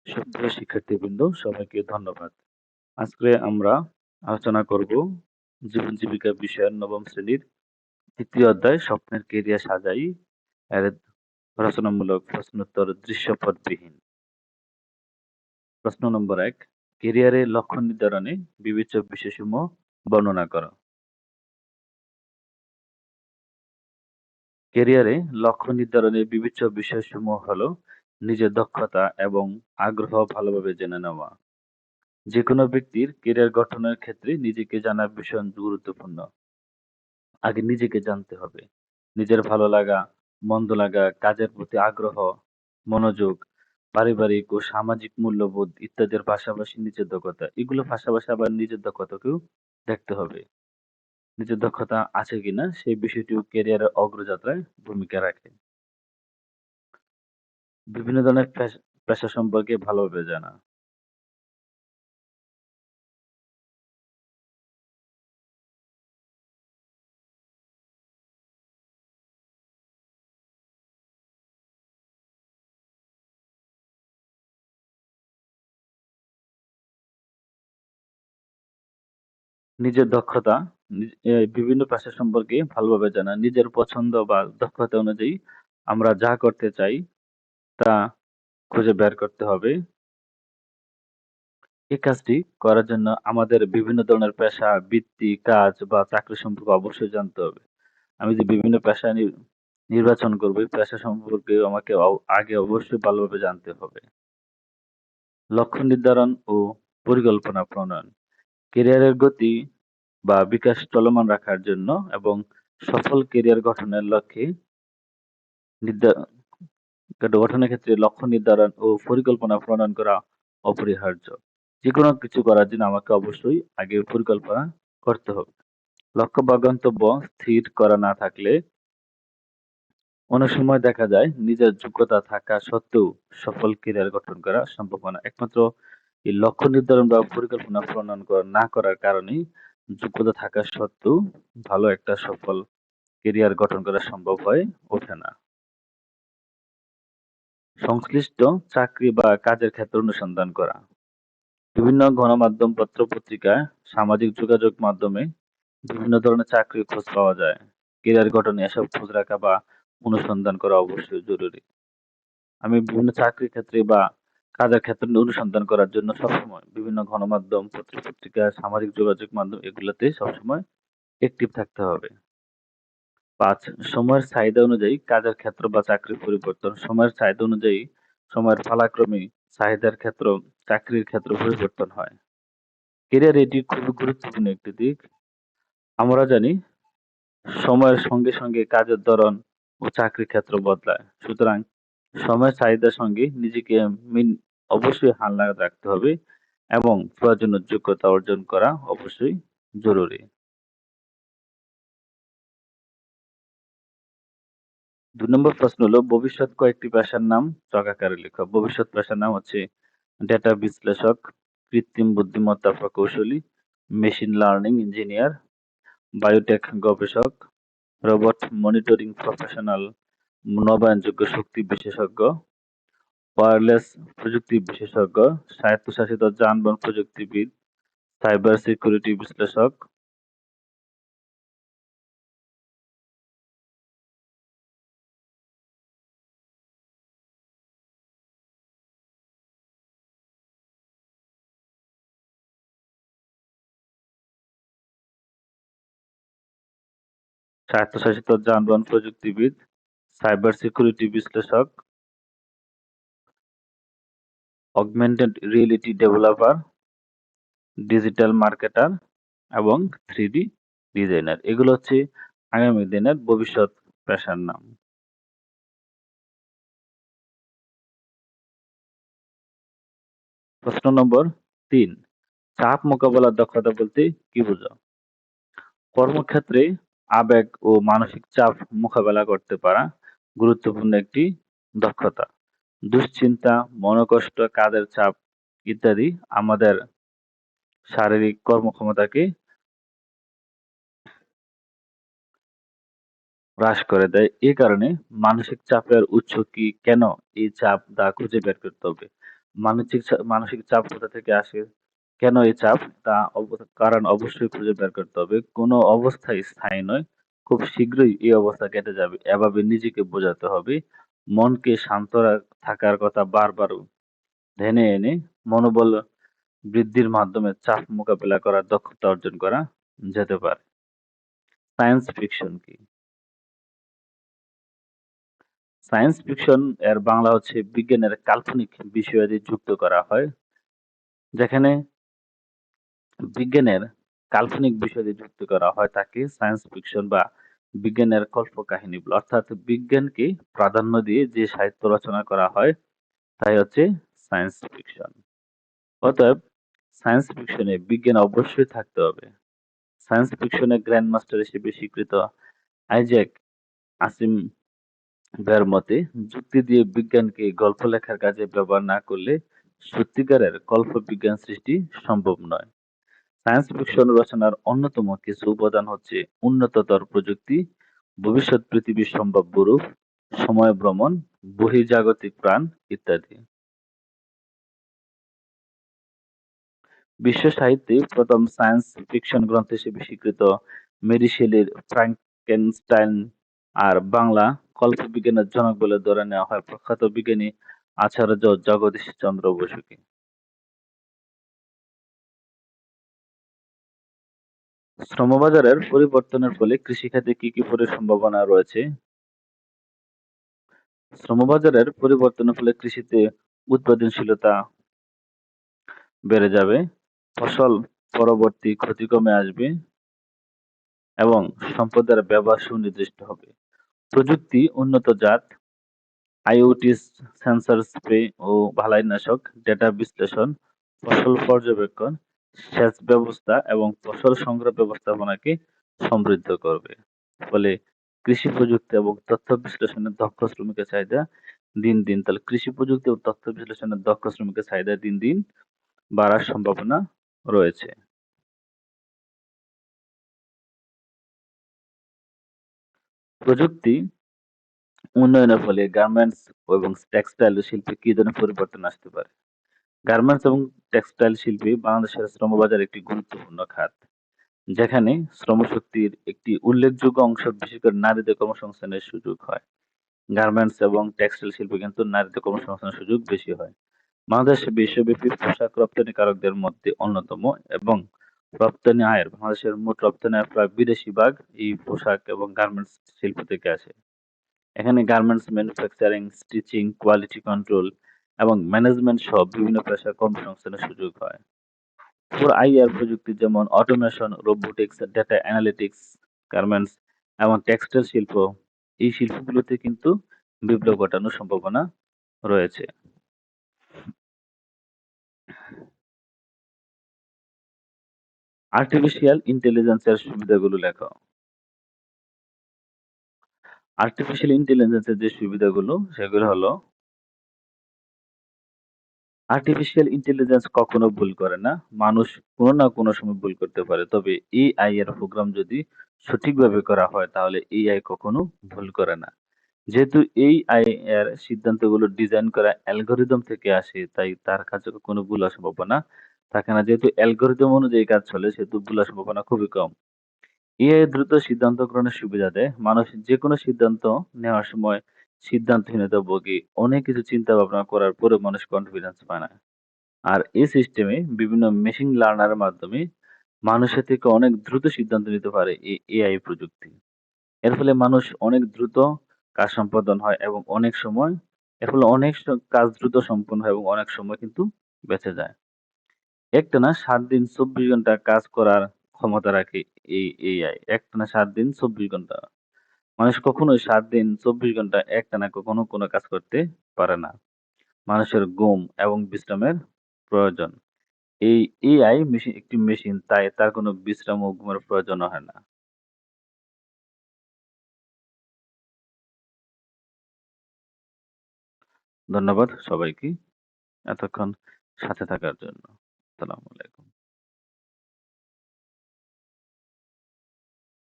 সুপ্রিয় শিক্ষার্থীবৃন্দ, সবাইকে ধন্যবাদ। আজকে আমরা আলোচনা করব জীবন জীবিকা বিষয়ের নবম শ্রেণীর তৃতীয় অধ্যায় স্বপ্নের কেরিয়ার সাজাই এর রচনামূলক প্রশ্নোত্তর দৃশ্যপটবিহীন। প্রশ্ন নম্বর ১, কেরিয়ারের লক্ষ্য নির্ধারণে বিবেচ্য বিষয়সমূহ বর্ণনা করো। কেরিয়ারে লক্ষ্য নির্ধারণে বিবেচ্য বিষয়সমূহ হলো নিজের দক্ষতা এবং আগ্রহ ভালোভাবে জেনে নেওয়া। যেকোনো ব্যক্তির কেরিয়ার গঠনের ক্ষেত্রে নিজেকে জানা ভীষণ গুরুত্বপূর্ণ। আগে নিজেকে জানতে হবে। নিজের ভালো লাগা, মন্দ লাগা, কাজের প্রতি আগ্রহ, মনোযোগ, পারিবারিক ও সামাজিক মূল্যবোধ ইত্যাদির পাশাপাশি নিজের দক্ষতা। এগুলো পাশাপাশি আবার নিজের দক্ষতাকেও দেখতে হবে। নিজের দক্ষতা আছে কিনা সেই বিষয়টিও ক্যারিয়ারের অগ্রযাত্রায় ভূমিকা রাখে। বিভিন্ন ধরনের পেশা সম্পর্কে ভালোভাবে জানা। নিজের দক্ষতা, বিভিন্ন পেশা সম্পর্কে ভালোভাবে জানা। নিজের পছন্দ বা দক্ষতা অনুযায়ী আমরা যা করতে চাই তা খুঁজে বের করতে হবে। এই কাজটি করার জন্য আমাদের বিভিন্ন ধরনের পেশা, বৃত্তি, কাজ বা চাকরি সম্পর্কে অবশ্যই জানতে হবে। আমি যে বিভিন্ন পেশা নির্বাচন করবো, এই পেশা সম্পর্কে আমাকে আগে অবশ্যই ভালোভাবে জানতে হবে। লক্ষ্য নির্ধারণ ও পরিকল্পনা প্রণয়ন। ক্যারিয়ারের গতি বা বিকাশ চলমান রাখার জন্য এবং সফল ক্যারিয়ার গঠনের লক্ষ্যে গঠনের ক্ষেত্রে লক্ষ্য নির্ধারণ ও পরিকল্পনা প্রণয়ন করা অপরিহার্য। যেকোনো কিছু করার জন্য আমাকে অবশ্যই আগে পরিকল্পনা করতে হবে। লক্ষ্য বা গন্তব্য স্থির করা না থাকলে অনেক সময় দেখা যায় নিজের যোগ্যতা থাকা সত্ত্বেও সফল ক্যারিয়ার গঠন করা সম্ভব হয় না। একমাত্র এই লক্ষ্য নির্ধারণ বা পরিকল্পনা প্রণয়ন না করার কারণেই যোগ্যতা থাকা সত্ত্বেও ভালো একটা সফল ক্যারিয়ার গঠন করা সম্ভব হয়ে ওঠে না। সংশ্লিষ্ট চাকরি বা কাজের ক্ষেত্র অনুসন্ধান করা। বিভিন্ন গণমাধ্যম, পত্র-পত্রিকা, সামাজিক যোগাযোগ মাধ্যমে বিভিন্ন ধরনের চাকরির খোঁজ পাওয়া যায়। ক্যারিয়ার গঠনে এসব খোঁজ রাখা বা অনুসন্ধান করা অবশ্যই জরুরি। আমি বিভিন্ন চাকরির ক্ষেত্রে বা কাজের ক্ষেত্রে অনুসন্ধান করার জন্য সবসময় বিভিন্ন গণমাধ্যম, পত্র-পত্রিকা, সামাজিক যোগাযোগ মাধ্যম এগুলোতে সবসময় অ্যাক্টিভ থাকতে হবে। ৫, সময়ের চাহিদা অনুযায়ী কাজের ক্ষেত্র বা চাকরির পরিবর্তন। সময়ের চাহিদা অনুযায়ী সময়ের পালাক্রমে চাহিদার ক্ষেত্র, চাকরির ক্ষেত্র পরিবর্তন হয়। ক্যারিয়ার এটি খুবই গুরুত্বপূর্ণ একটি দিক। আমরা জানি সময়ের সঙ্গে সঙ্গে কাজের ধরন ও চাকরির ক্ষেত্র বদলায়। সুতরাং সময়ের চাহিদার সঙ্গে নিজেকে অবশ্যই হাল রাখতে হবে এবং প্রয়োজনীয় যোগ্যতা অর্জন করা অবশ্যই জরুরি। ২ নম্বর প্রশ্ন হলো ভবিষ্যৎ কয়েকটি পেশার নাম চক-আকারে লেখো। ভবিষ্যৎ পেশার নাম হচ্ছে ডেটা বিশ্লেষক, কৃত্রিম বুদ্ধিমত্তা প্রকৌশলী, মেশিন লার্নিং ইঞ্জিনিয়ার, বায়োটেক গবেষক, রোবট মনিটরিং প্রফেশনাল, নবায়নযোগ্য শক্তি বিশেষজ্ঞ, ওয়্যারলেস প্রযুক্তি বিশেষজ্ঞ, স্বায়ত্তশাসিত যানবাহন প্রযুক্তিবিদ, সাইবার সিকিউরিটি বিশ্লেষক। স্বায়ত্তশাসিত যানবাহন প্রযুক্তিবিদ, সাইবার সিকিউরিটি বিশ্লেষক, augmented reality developer, digital marketer এবং 3D ডিজাইনার। এগুলো হচ্ছে আগামী দিনের ভবিষ্যৎ পেশার নাম। প্রশ্ন নম্বর ৩, চাপ মোকাবেলার দক্ষতা বলতে কি বোঝো? কর্মক্ষেত্রে আবেগ ও মানসিক চাপ মোকাবেলা করতে পারা গুরুত্বপূর্ণ একটি দক্ষতা। দুশ্চিন্তা, মনোকষ্ট, কাজের চাপ ইত্যাদি আমাদের শারীরিক কর্মক্ষমতাকে হ্রাস করে দেয়। এ কারণে মানসিক চাপের উৎস কি, কেন এই চাপ তা খুঁজে বের করতে হবে। মানসিক চাপ কোথা থেকে আসে, কেন এই চাপ, কারণ অবশ্যই খুঁজে বের করতে হবে। কোনো অবস্থাই স্থায়ী নয়, খুব শীঘ্রই এই অবস্থা কেটে যাবে, এভাবে নিজেকে বোঝাতে হবে। মনকে শান্ত থাকার কথা বারবার ধ্যানে এনে মনোবল বৃদ্ধির মাধ্যমে চাপ মোকাবেলা করার দক্ষতা অর্জন করা যেতে পারে। সায়েন্স ফিকশন কি? সায়েন্স ফিকশন এর বাংলা হচ্ছে বিজ্ঞানের কাল্পনিক বিষয়াদি যুক্ত করা হয়, যেখানে বিজ্ঞানের কাল্পনিক বিষয়াদি যুক্ত করা হয় তাকে সায়েন্স ফিকশন বা বিজ্ঞানের কল্পকাহিনী বলে। অর্থাৎ বিজ্ঞানকে প্রাধান্য দিয়ে যে সাহিত্য রচনা করা হয় তাই হচ্ছে সায়েন্স ফিকশন। অতএব সায়েন্স ফিকশনে বিজ্ঞান অবশ্যই থাকতে হবে। সায়েন্স ফিকশনে গ্র্যান্ড মাস্টার হিসেবে স্বীকৃত আইজ্যাক আসিমভের মতে, যুক্তি দিয়ে বিজ্ঞানকে গল্প লেখার কাজে ব্যবহার না করলে সত্যিকারের কল্পবিজ্ঞান সৃষ্টি সম্ভব নয়। সায়েন্স ফিকশন রচনার অন্যতম কিছু উপাদান হচ্ছে উন্নততর প্রযুক্তি, ভবিষ্যৎ পৃথিবীর সম্ভাব্য রূপ, সময় ভ্রমণ, বহির্জাগতিক প্রাণ ইত্যাদি। বিশ্ব সাহিত্যে প্রথম সায়েন্স ফিকশন গ্রন্থ হিসেবে স্বীকৃত মেরি শেলির ফ্রাঙ্কেনস্টাইন আর বাংলা কল্পবিজ্ঞানের জনক বলে ধরে নেওয়া হয় প্রখ্যাত বিজ্ঞানী আচার্য জগদীশ চন্দ্র বসুকে। শ্রমবাজারের পরিবর্তনের ফলে কৃষিখাতে কি কি সম্ভাবনা রয়েছে? শ্রমবাজারের পরিবর্তনের ফলে কৃষিতে উৎপাদনশীলতা বেড়ে যাবে, ফসল পরবর্তী ক্ষতি কমে আসবে এবং সম্পদের ব্যবহার সুনির্দিষ্ট হবে। প্রযুক্তি উন্নত জাত, আইওটি সেন্সর স্প্রে ও বালাইনাশক, ডেটা বিশ্লেষণ, ফসল পর্যবেক্ষণ, সেচ ব্যবস্থা এবং ফসল সংগ্রহ ব্যবস্থাপনাকে সমৃদ্ধ করবে। ফলে কৃষি প্রযুক্তি এবং তথ্য বিশ্লেষণের দক্ষ শ্রমিকের চাহিদা দিন দিন তাহলে কৃষি প্রযুক্তি ও তথ্য বিশ্লেষণের দক্ষ শ্রমিকের চাহিদা দিন দিন বাড়ার সম্ভাবনা রয়েছে। প্রযুক্তি উন্নয়নের ফলে গার্মেন্টস এবং টেক্সটাইল শিল্পে কি ধরনের পরিবর্তন আসতে পারে? গার্মেন্টস এবং টেক্সটাইল শিল্পে বাংলাদেশের শ্রমবাজার একটি গুরুত্বপূর্ণ খাত, যেখানে শ্রমশক্তির একটি উল্লেখযোগ্য অংশ বিশেষ করে নারীদের কর্মসংস্থানের সুযোগ হয়। গার্মেন্টস এবং টেক্সটাইল শিল্পে কিন্তু নারীদের কর্মসংস্থানের সুযোগ বেশি হয়। বাংলাদেশ বিশ্বব্যাপী পোশাক রপ্তানিকারকদের মধ্যে অন্যতম এবং রপ্তানি আয়ের বাংলাদেশের মোট রপ্তানি আয়ের প্রায় 82% এই পোশাক এবং গার্মেন্টস শিল্প থেকে আসে। এখানে garments manufacturing, stitching, quality control এবং ম্যানেজমেন্ট সহ বিভিন্ন পেশার কর্মসংস্থানের সুযোগ হয়। ফর আইআর প্রযুক্তি যেমন automation, robotics, data analytics, garments এবং টেক্সটাইল শিল্প, এই শিল্পগুলোতে কিন্তু বিপ্লব ঘটানোর সম্ভাবনা রয়েছে। আর্টিফিশিয়াল ইন্টেলিজেন্সের সুবিধাগুলো লেখো। আর্টিফিশিয়াল ইন্টেলিজেন্সের যে সুবিধাগুলো সেগুলো হলো, আর্টিফিশিয়াল ইন্টেলিজেন্স কখনো ভুল করে না। মানুষ কোনো না কোনো সময় ভুল করতে পারে, তবে এআই এর প্রোগ্রাম যদি সঠিকভাবে করা হয় তাহলে এআই কখনো ভুল করে না। যেহেতু এআই এর সিদ্ধান্তগুলো ডিজাইন করা অ্যালগরিদম থেকে আসে তাই তার কাছে কোনো ভুল হওয়ার সম্ভাবনা থাকে না। যেহেতু অ্যালগরিদম অনুযায়ী কাজ চলে সেহেতু ভুল হওয়ার সম্ভাবনা খুবই কম। এআই দ্রুত সিদ্ধান্ত গ্রহণের সুবিধা দেয়। মানুষ যেকোনো সিদ্ধান্ত নেওয়ার সময় সিদ্ধান্তহীনতা ভোগে। অনেক কিছু চিন্তা ভাবনা করার পরেও মানুষ কনফিডেন্স পায় না। আর এই সিস্টেমে বিভিন্ন মেশিন লার্নারের মাধ্যমে মানুষের থেকে অনেক দ্রুত সিদ্ধান্ত নিতে পারে এই এআই প্রযুক্তি। এর ফলে মানুষ অনেক দ্রুত কাজ সম্পাদন হয় এবং অনেক সময় এর ফলে অনেক কাজ দ্রুত সম্পন্ন হয় এবং অনেক সময় কিন্তু বেঁচে যায়। একটানা ৭ দিন ২৪ ঘন্টা কাজ করার ক্ষমতা রাখে এই এআই। একটানা ৭ দিন ২৪ ঘন্টা। মানুষ কখনোই ৭ দিন ২৪ ঘন্টা একটানা কখনো কোনো কাজ করতে পারে না। মানুষের ঘুম এবং বিশ্রামের প্রয়োজন। এই এআই মেশিন একটি মেশিন, তাই তার কোনো বিশ্রাম ও ঘুমের প্রয়োজন হয় না। ধন্যবাদ সবাইকে এতক্ষণ সাথে থাকার জন্য। আসসালামু আলাইকুম।